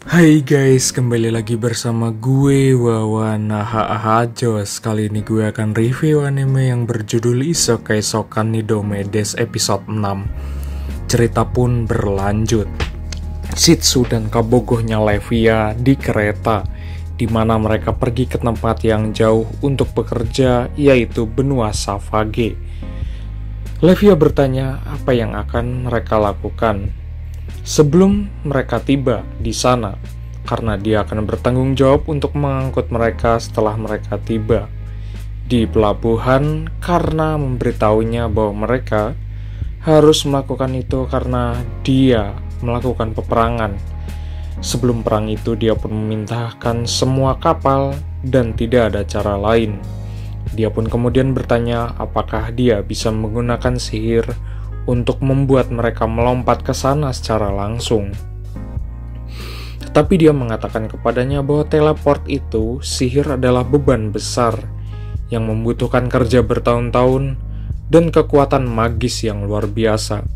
Hai guys, kembali lagi bersama gue Wawan Jos. Kali ini gue akan review anime yang berjudul Isekai Soukan Nidome Des episode 6. Cerita pun berlanjut. Shitsu dan kabogohnya Levia di kereta, di mana mereka pergi ke tempat yang jauh untuk bekerja, yaitu benua Savage. Levia bertanya apa yang akan mereka lakukan sebelum mereka tiba di sana, karena dia akan bertanggung jawab untuk mengangkut mereka setelah mereka tiba di pelabuhan, karena memberitahunya bahwa mereka harus melakukan itu karena dia melakukan peperangan. Sebelum perang itu, dia pun memintahkan semua kapal dan tidak ada cara lain. Dia pun kemudian bertanya apakah dia bisa menggunakan sihir untuk membuat mereka melompat ke sana secara langsung. Tetapi dia mengatakan kepadanya bahwa teleport itu sihir adalah beban besar yang membutuhkan kerja bertahun-tahun dan kekuatan magis yang luar biasa.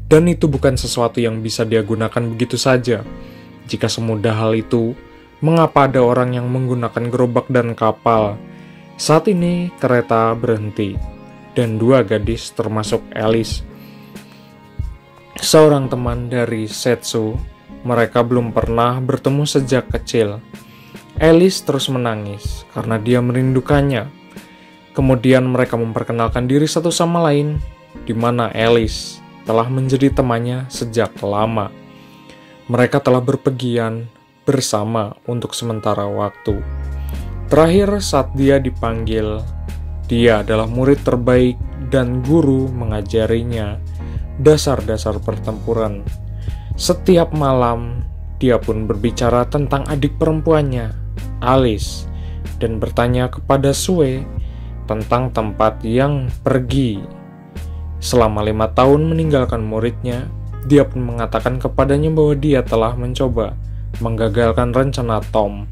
Dan itu bukan sesuatu yang bisa dia gunakan begitu saja. Jika semudah hal itu, mengapa ada orang yang menggunakan gerobak dan kapal? Saat ini kereta berhenti, dan dua gadis termasuk Alice, seorang teman dari Setsu, mereka belum pernah bertemu sejak kecil. Alice terus menangis karena dia merindukannya. Kemudian mereka memperkenalkan diri satu sama lain, di mana Alice telah menjadi temannya sejak lama. Mereka telah berpergian bersama untuk sementara waktu. Terakhir saat dia dipanggil, dia adalah murid terbaik dan guru mengajarinya dasar-dasar pertempuran. Setiap malam, dia pun berbicara tentang adik perempuannya, Alice, dan bertanya kepada Sue tentang tempat yang pergi. Selama 5 tahun meninggalkan muridnya, dia pun mengatakan kepadanya bahwa dia telah mencoba menggagalkan rencana Tom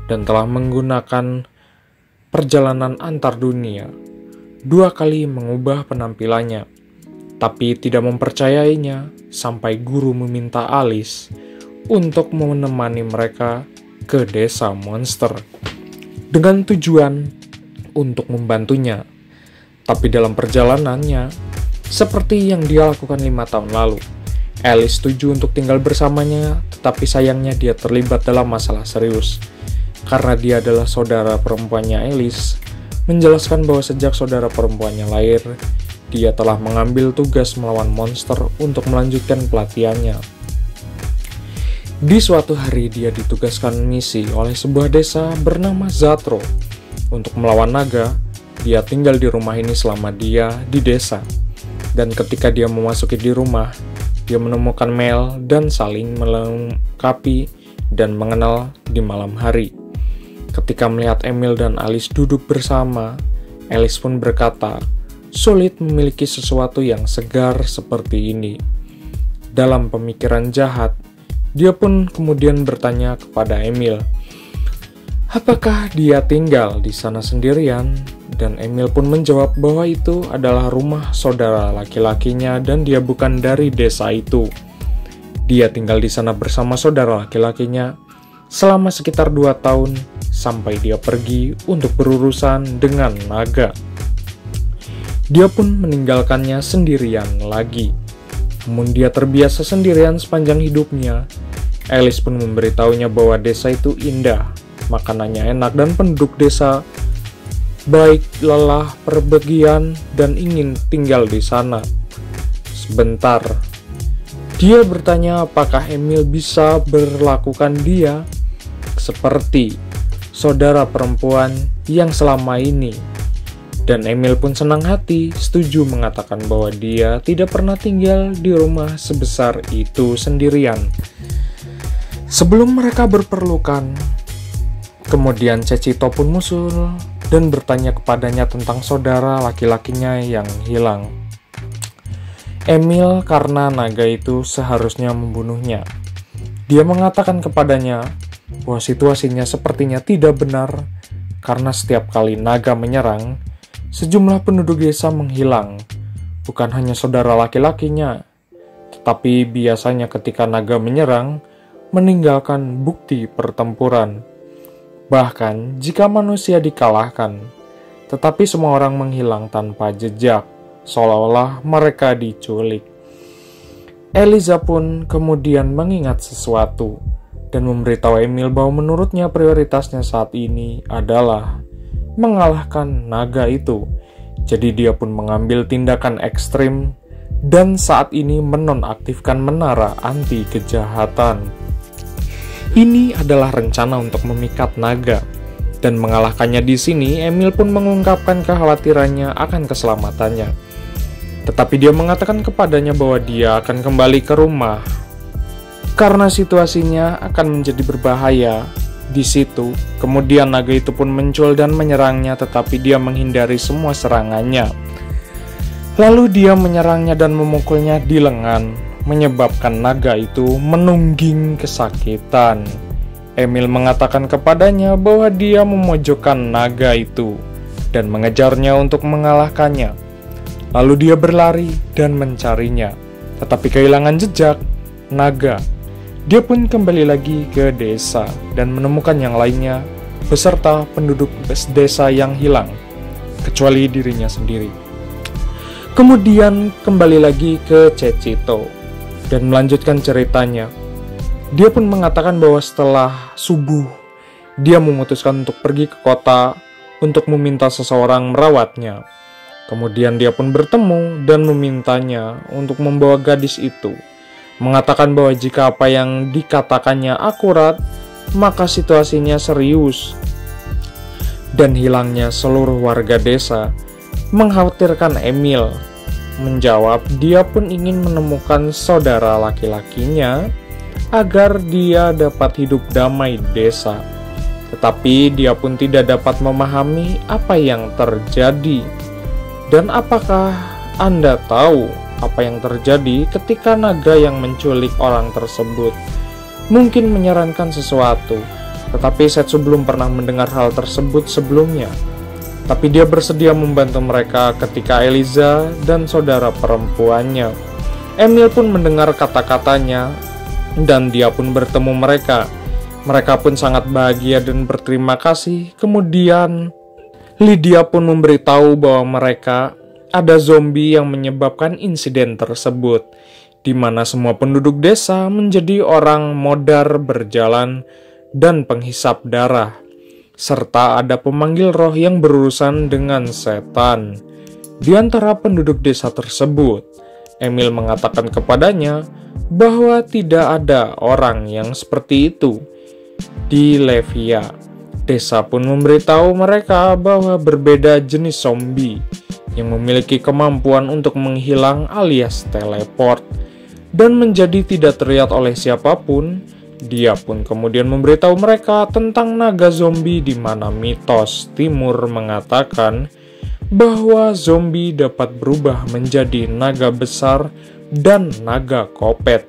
dan telah menggunakan perjalanan antar dunia 2 kali mengubah penampilannya, tapi tidak mempercayainya sampai guru meminta Alice untuk menemani mereka ke desa monster dengan tujuan untuk membantunya. Tapi dalam perjalanannya, seperti yang dia lakukan 5 tahun lalu, Alice setuju untuk tinggal bersamanya, tetapi sayangnya dia terlibat dalam masalah serius karena dia adalah saudara perempuannya. Alice menjelaskan bahwa sejak saudara perempuannya lahir, dia telah mengambil tugas melawan monster untuk melanjutkan pelatihannya. Di suatu hari dia ditugaskan misi oleh sebuah desa bernama Zatro untuk melawan naga. Dia tinggal di rumah ini selama dia di desa. Dan ketika dia memasuki di rumah, dia menemukan Mel dan saling melengkapi dan mengenal di malam hari. Ketika melihat Emil dan Alice duduk bersama, Alice pun berkata, sulit memiliki sesuatu yang segar seperti ini. Dalam pemikiran jahat, dia pun kemudian bertanya kepada Emil, apakah dia tinggal di sana sendirian? Dan Emil pun menjawab bahwa itu adalah rumah saudara laki-lakinya dan dia bukan dari desa itu. Dia tinggal di sana bersama saudara laki-lakinya selama sekitar 2 tahun sampai dia pergi untuk berurusan dengan naga. Dia pun meninggalkannya sendirian lagi. Namun dia terbiasa sendirian sepanjang hidupnya. Alice pun memberitahunya bahwa desa itu indah, makanannya enak, dan penduduk desa baik, lelah perbegian, dan ingin tinggal di sana. Sebentar, dia bertanya apakah Emil bisa berlakukan dia seperti saudara perempuan yang selama ini. Dan Emil pun senang hati, setuju mengatakan bahwa dia tidak pernah tinggal di rumah sebesar itu sendirian. Sebelum mereka berpelukan, kemudian Cecito pun muncul dan bertanya kepadanya tentang saudara laki-lakinya yang hilang. Emil karena naga itu seharusnya membunuhnya. Dia mengatakan kepadanya bahwa situasinya sepertinya tidak benar karena setiap kali naga menyerang, sejumlah penduduk desa menghilang, bukan hanya saudara laki-lakinya, tetapi biasanya ketika naga menyerang, meninggalkan bukti pertempuran. Bahkan jika manusia dikalahkan, tetapi semua orang menghilang tanpa jejak, seolah-olah mereka diculik. Eliza pun kemudian mengingat sesuatu dan memberitahu Emil bahwa menurutnya prioritasnya saat ini adalah mengalahkan naga itu. Jadi dia pun mengambil tindakan ekstrim dan saat ini menonaktifkan menara anti kejahatan. Ini adalah rencana untuk memikat naga, dan mengalahkannya di sini. Emil pun mengungkapkan kekhawatirannya akan keselamatannya. Tetapi dia mengatakan kepadanya bahwa dia akan kembali ke rumah karena situasinya akan menjadi berbahaya di situ. Kemudian naga itu pun muncul dan menyerangnya, tetapi dia menghindari semua serangannya. Lalu dia menyerangnya dan memukulnya di lengan, menyebabkan naga itu menungging kesakitan. Emil mengatakan kepadanya bahwa dia memojokkan naga itu dan mengejarnya untuk mengalahkannya. Lalu dia berlari dan mencarinya, tetapi kehilangan jejak naga. Dia pun kembali lagi ke desa dan menemukan yang lainnya beserta penduduk desa yang hilang, kecuali dirinya sendiri. Kemudian kembali lagi ke Cecito dan melanjutkan ceritanya. Dia pun mengatakan bahwa setelah subuh, dia memutuskan untuk pergi ke kota untuk meminta seseorang merawatnya. Kemudian dia pun bertemu dan memintanya untuk membawa gadis itu, mengatakan bahwa jika apa yang dikatakannya akurat, maka situasinya serius. Dan hilangnya seluruh warga desa mengkhawatirkan Emil. Menjawab, dia pun ingin menemukan saudara laki-lakinya agar dia dapat hidup damai di desa. Tetapi dia pun tidak dapat memahami apa yang terjadi. Dan apakah Anda tahu apa yang terjadi ketika naga yang menculik orang tersebut mungkin menyarankan sesuatu, tetapi Setsu belum pernah mendengar hal tersebut sebelumnya. Tapi dia bersedia membantu mereka ketika Eliza dan saudara perempuannya. Emil pun mendengar kata-katanya dan dia pun bertemu mereka. Mereka pun sangat bahagia dan berterima kasih. Kemudian Lydia pun memberitahu bahwa mereka ada zombie yang menyebabkan insiden tersebut, di mana semua penduduk desa menjadi orang modar berjalan dan penghisap darah, serta ada pemanggil roh yang berurusan dengan setan. Di antara penduduk desa tersebut, Emil mengatakan kepadanya bahwa tidak ada orang yang seperti itu di Levia. Desa pun memberitahu mereka bahwa berbeda jenis zombie yang memiliki kemampuan untuk menghilang alias teleport dan menjadi tidak terlihat oleh siapapun. Dia pun kemudian memberitahu mereka tentang naga zombie, di mana mitos timur mengatakan bahwa zombie dapat berubah menjadi naga besar dan naga kopet.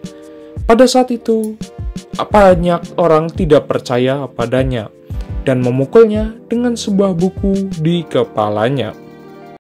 Pada saat itu, banyak orang tidak percaya padanya dan memukulnya dengan sebuah buku di kepalanya.